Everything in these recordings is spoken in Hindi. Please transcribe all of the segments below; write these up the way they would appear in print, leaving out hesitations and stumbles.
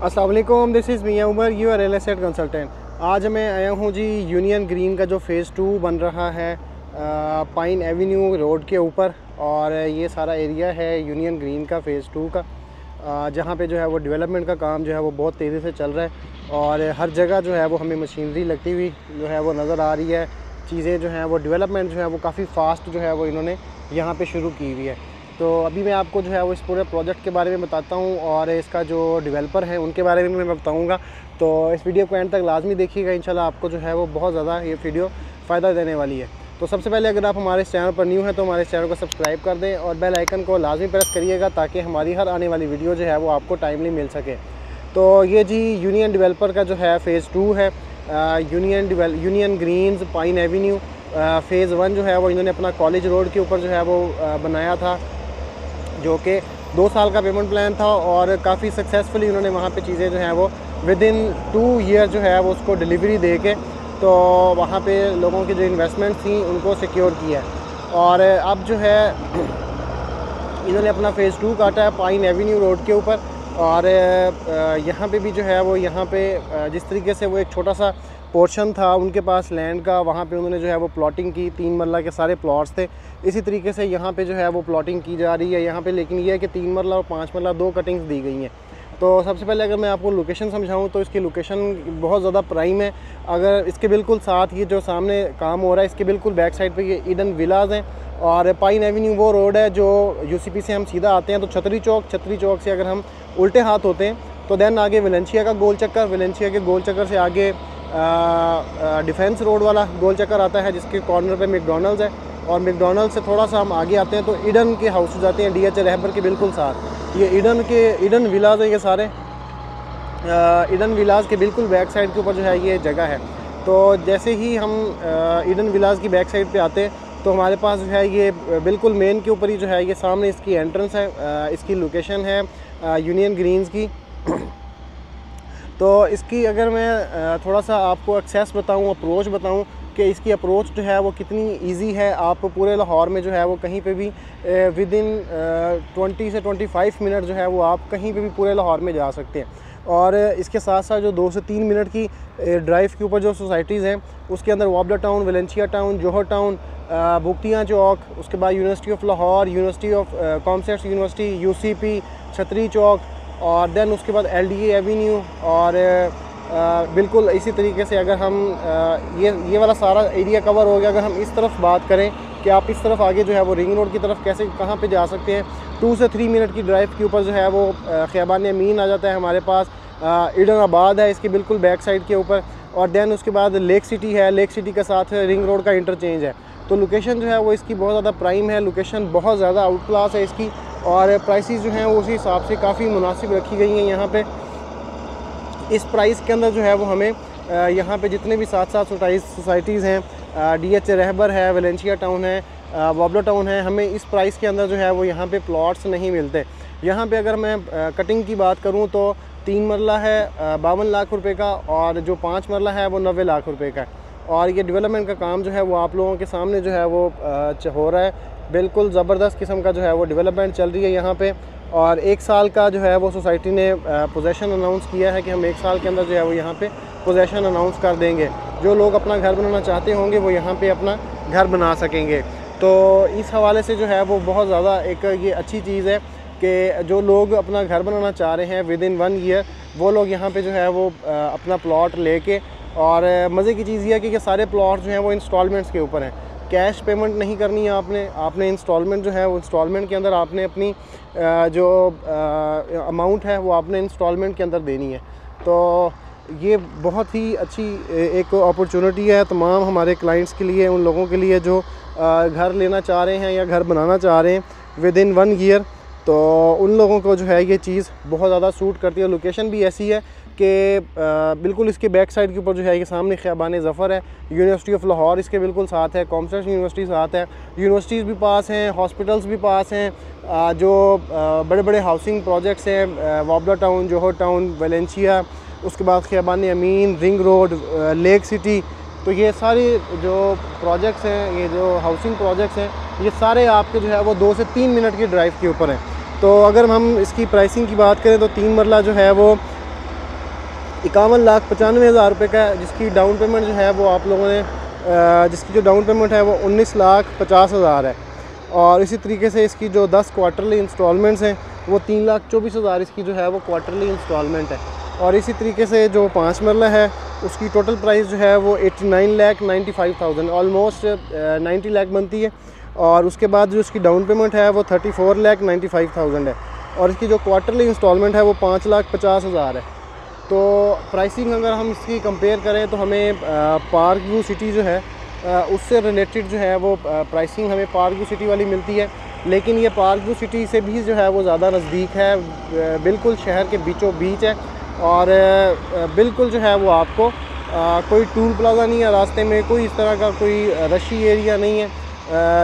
अस्सलाम वालेकुम, this is Miyan Umar, you are real estate consultant. आज मैं आया हूँ जी यूनियन ग्रीन का जो फ़ेज़ 2 बन रहा है पाइन एवेन्यू रोड के ऊपर। और ये सारा एरिया है यूनियन ग्रीन का फ़ेज़ 2 का, जहाँ पे जो है वो डेवलपमेंट का काम जो है वो बहुत तेज़ी से चल रहा है। और हर जगह जो है वो हमें मशीनरी लगती हुई जो है वो नज़र आ रही है। चीज़ें जो हैं वो डेवलपमेंट जो है वो काफ़ी फ़ास्ट जो है वो इन्होंने यहाँ पे शुरू की हुई है। तो अभी मैं आपको जो है वो इस पूरे प्रोजेक्ट के बारे में बताता हूँ और इसका जो डेवलपर हैं उनके बारे में मैं बताऊँगा। तो इस वीडियो को एंड तक लाजमी देखिएगा, इंशाल्लाह आपको जो है वो बहुत ज़्यादा ये वीडियो फ़ायदा देने वाली है। तो सबसे पहले अगर आप हमारे इस चैनल पर न्यू हैं तो हमारे इस चैनल को सब्सक्राइब कर दें और बेल आइकन को लाजमी प्रेस करिएगा ताकि हमारी हर आने वाली वीडियो जो है वो आपको टाइमली मिल सके। तो ये जी यूनियन डेवलपर का जो है फ़ेज़ 2 है, union greens pine avenue. Phase 1 जो है वो इन्होंने अपना कॉलेज रोड के ऊपर जो है वो बनाया था, जो कि 2 साल का पेमेंट प्लान था और काफ़ी सक्सेसफुली उन्होंने वहाँ पे चीज़ें जो हैं वो विदिन 2 ईयर जो है वो उसको डिलीवरी दे के तो वहाँ पे लोगों की जो इन्वेस्टमेंट थी उनको सिक्योर किया है। और अब जो है इन्होंने अपना फ़ेज़ 2 काटा है पाइन एवेन्यू रोड के ऊपर। और यहाँ पे भी जो है वो यहाँ पे जिस तरीके से वो एक छोटा सा पोर्शन था उनके पास लैंड का, वहाँ पे उन्होंने जो है वो प्लॉटिंग की, 3 मरला के सारे प्लॉट्स थे। इसी तरीके से यहाँ पे जो है वो प्लॉटिंग की जा रही है यहाँ पे, लेकिन ये है कि 3 मरला और 5 मरला 2 कटिंग्स दी गई हैं। तो सबसे पहले अगर मैं आपको लोकेशन समझाऊँ तो इसकी लोकेशन बहुत ज़्यादा प्राइम है। अगर इसके बिल्कुल साथ ये जो सामने काम हो रहा है इसके बिल्कुल बैक साइड पर ये ईडन विलाज हैं और पाइन एवेन्यू वो रोड है जो यूसीपी से हम सीधा आते हैं तो छतरी चौक से अगर हम उल्टे हाथ होते हैं तो देन आगे वेलेंशिया का गोल चक्कर, वेलेंशिया के गोल चक्कर से आगे डिफेंस रोड वाला गोल चक्कर आता है जिसके कॉर्नर पे मैकडॉनल्ड्स है। और मैकडॉनल्ड्स से थोड़ा सा हम आगे आते हैं तो ईडन के हाउस जाते हैं, डीएच रहबर के बिल्कुल साथ। ये ईडन विलाज है, ये सारे ईडन विलाज के बिल्कुल बैक साइड के ऊपर जो है ये जगह है। तो जैसे ही हम ईडन विलाज की बैक साइड पे आते हैं तो हमारे पास जो है ये बिल्कुल मेन के ऊपर ही जो है ये सामने इसकी एंट्रेंस है, इसकी लोकेशन है यूनियन ग्रीन्स की। तो इसकी अगर मैं थोड़ा सा आपको एक्सेस बताऊं, अप्रोच बताऊं कि इसकी अप्रोच जो है वो कितनी इजी है। आप पूरे लाहौर में जो है वो कहीं पे भी विदिन 20 से 25 मिनट जो है वो आप कहीं पे भी पूरे लाहौर में जा सकते हैं। और इसके साथ साथ जो 2 से 3 मिनट की ड्राइव के ऊपर जो सोसाइटीज़ हैं उसके अंदर वाबला टाउन, वेलेंशिया टाउन, जौहर टाउन, बुगतियाँ चौक, उसके बाद university of Lahore, university of commerce university, UCP, छतरी चौक, और देन उसके बाद एलडीए एवेन्यू। और बिल्कुल इसी तरीके से अगर हम ये वाला सारा एरिया कवर हो गया। अगर हम इस तरफ बात करें कि आप इस तरफ आगे जो है वो रिंग रोड की तरफ कैसे कहाँ पे जा सकते हैं, 2 से 3 मिनट की ड्राइव के ऊपर जो है वो ख़ियाबान अमीन आ जाता है हमारे पास। ईडन आबाद है इसके बिल्कुल बैक साइड के ऊपर। और देन उसके बाद लेक सिटी है, लेक सिटी के साथ रिंग रोड का इंटरचेंज है। तो लोकेशन जो है वो इसकी बहुत ज़्यादा प्राइम है, लोकेशन बहुत ज़्यादा आउट क्लास है इसकी। और प्राइसेस जो हैं वो उसी हिसाब से काफ़ी मुनासिब रखी गई हैं यहाँ पे। इस प्राइस के अंदर जो है वो हमें यहाँ पे जितने भी साथ सोसाइटीज़ हैं, डीएच रहबर है, वेलेंशिया टाउन है, वाबला टाउन है, हमें इस प्राइस के अंदर जो है वो यहाँ पे प्लॉट्स नहीं मिलते। यहाँ पे अगर मैं कटिंग की बात करूँ तो 3 मरला है 52 लाख रुपए का और जो 5 मरला है वो 90 लाख रुपए का है। और ये डेवलपमेंट का काम जो है वो आप लोगों के सामने जो है वो हो रहा है। बिल्कुल ज़बरदस्त किस्म का जो है वो डेवलपमेंट चल रही है यहाँ पे। और 1 साल का जो है वो सोसाइटी ने पोजेसन अनाउंस किया है कि हम 1 साल के अंदर जो है वो यहाँ पे पोजेसन अनाउंस कर देंगे। जो लोग अपना घर बनाना चाहते होंगे वो यहाँ पे अपना घर बना सकेंगे। तो इस हवाले से जो है वो बहुत ज़्यादा एक ये अच्छी चीज़ है कि जो लोग अपना घर बनाना चाह रहे हैं विदिन 1 ईयर वो लोग यहाँ पे जो है वो अपना प्लॉट लेके। और मज़े की चीज़ ये है कि सारे प्लॉट जो हैं वो इंस्टॉलमेंट्स के ऊपर हैं, कैश पेमेंट नहीं करनी है आपने इंस्टॉलमेंट जो है वो इंस्टॉलमेंट के अंदर आपने अपनी जो अमाउंट है वो आपने इंस्टॉलमेंट के अंदर देनी है। तो ये बहुत ही अच्छी एक अपॉर्चुनिटी है तमाम हमारे क्लाइंट्स के लिए, उन लोगों के लिए जो घर लेना चाह रहे हैं या घर बनाना चाह रहे हैं विदिन 1 ईयर। तो उन लोगों को जो है ये चीज़ बहुत ज़्यादा सूट करती है। लोकेशन भी ऐसी है कि बिल्कुल इसके बैक साइड के ऊपर जो है ये सामने ख़ियाबान ज़फ़र है, यूनिवर्सिटी ऑफ लाहौर इसके बिल्कुल साथ है, कॉमर्स यूनिवर्सिटी साथ है, यूनिवर्सिटीज़ भी पास हैं, हॉस्पिटल्स भी पास हैं, जो बड़े बड़े हाउसिंग प्रोजेक्ट्स हैं, वाबला टाउन, जौहर टाउन, वेलेंशिया, उसके बाद ख़ियाबान अमीन, रिंग रोड, लेक सिटी। तो ये सारे जो प्रोजेक्ट्स हैं, ये जो हाउसिंग प्रोजेक्ट्स हैं, ये सारे आपके जो है वो 2 से 3 मिनट की ड्राइव के ऊपर हैं। तो अगर हम इसकी प्राइसिंग की बात करें तो 3 मरला जो है वो 51,95,000 रुपये का है, जिसकी डाउन पेमेंट जो है वो आप लोगों ने जिसकी जो डाउन पेमेंट है वो 19,50,000 है। और इसी तरीके से इसकी जो 10 क्वार्टरली इंस्टॉलमेंट्स हैं वो 3,24,000 इसकी जो है वो क्वार्टरली इंस्टॉलमेंट है। और इसी तरीके से जो 5 मरला है उसकी टोटल प्राइस जो है वो 89,95,000 ऑलमोस्ट 90 लाख बनती है। और उसके बाद जो इसकी डाउन पेमेंट है वो 34,95,000 है। और इसकी जो क्वार्टरली इंस्टॉलमेंट है वो 5,50,000 है। तो प्राइसिंग अगर हम इसकी कंपेयर करें तो हमें पार्क व्यू सिटी जो है उससे रिलेटेड जो है वो प्राइसिंग हमें पार्क व्यू सिटी वाली मिलती है, लेकिन ये पार्क व्यू सिटी से भी जो है वो ज़्यादा नज़दीक है, बिल्कुल शहर के बीचों बीच है। और बिल्कुल जो है वो आपको कोई टूल प्लाजा नहीं है, रास्ते में कोई इस तरह का कोई रशी एरिया नहीं है।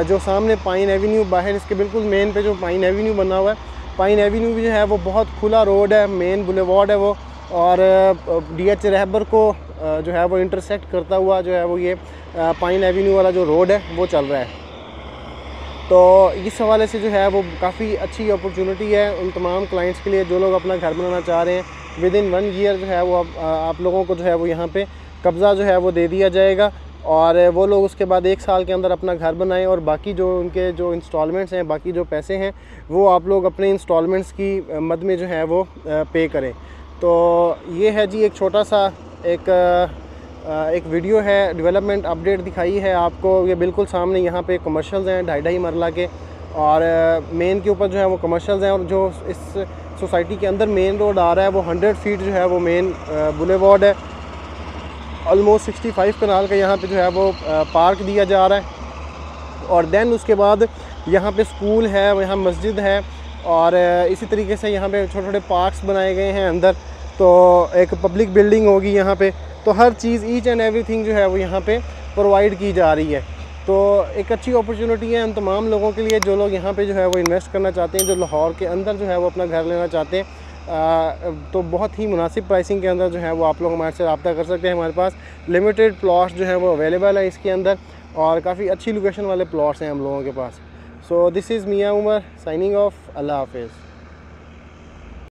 जो सामने पाइन एवेन्यू बाहर इसके बिल्कुल मेन पे जो पाइन एवेन्यू बना हुआ है, पाइन एवेन्यू भी जो है वो बहुत खुला रोड है, मेन बुलेवार्ड है वो। और DH रहबर को जो है वो इंटरसेक्ट करता हुआ जो है वो ये पाइन एवेन्यू वाला जो रोड है वो चल रहा है। तो इस हवाले से जो है वो काफ़ी अच्छी अपॉर्चुनिटी है उन तमाम क्लाइंट्स के लिए जो लोग अपना घर बनाना चाह रहे हैं। विदिन 1 ईयर जो है वो आप लोगों को जो है वो यहाँ पे कब्ज़ा जो है वो दे दिया जाएगा, और वो लोग उसके बाद 1 साल के अंदर अपना घर बनाएं, और बाकी जो उनके जो इंस्टॉलमेंट्स हैं, बाकी जो पैसे हैं वो आप लोग अपने इंस्टॉलमेंट्स की मद में जो है वो पे करें। तो ये है जी एक छोटा सा एक वीडियो है, डेवलपमेंट अपडेट दिखाई है आपको। ये बिल्कुल सामने यहाँ पे कमर्शियल्स हैं 2.5 मरला के, और मेन के ऊपर जो है वो कमर्शियल्स हैं। और जो इस सोसाइटी के अंदर मेन रोड आ रहा है वो 100 फीट जो है वो मेन बुलेवार्ड है। ऑलमोस्ट 65 कनाल का यहाँ पे जो है वो पार्क दिया जा रहा है। और देन उसके बाद यहाँ पे स्कूल है, यहाँ मस्जिद है, और इसी तरीके से यहाँ पे छोटे छोटे पार्क्स बनाए गए हैं अंदर। तो एक पब्लिक बिल्डिंग होगी यहाँ पे। तो हर चीज़ ईच एंड एवरीथिंग जो है वो यहाँ पे प्रोवाइड की जा रही है। तो एक अच्छी अपॉर्चुनिटी है उन तमाम लोगों के लिए जो लोग यहाँ पे जो है वो इन्वेस्ट करना चाहते हैं, जो लाहौर के अंदर जो है वो अपना घर लेना चाहते हैं। तो बहुत ही मुनासिब प्राइसिंग के अंदर जो है वो आप लोग हमारे से रब्ता कर सकते हैं। हमारे पास लिमिटेड प्लॉट्स जो हैं वो अवेलेबल है इसके अंदर, और काफ़ी अच्छी लोकेशन वाले प्लॉट्स हैं हम लोगों के पास। So this is Miyan Umar signing off. Allah हाफिज़।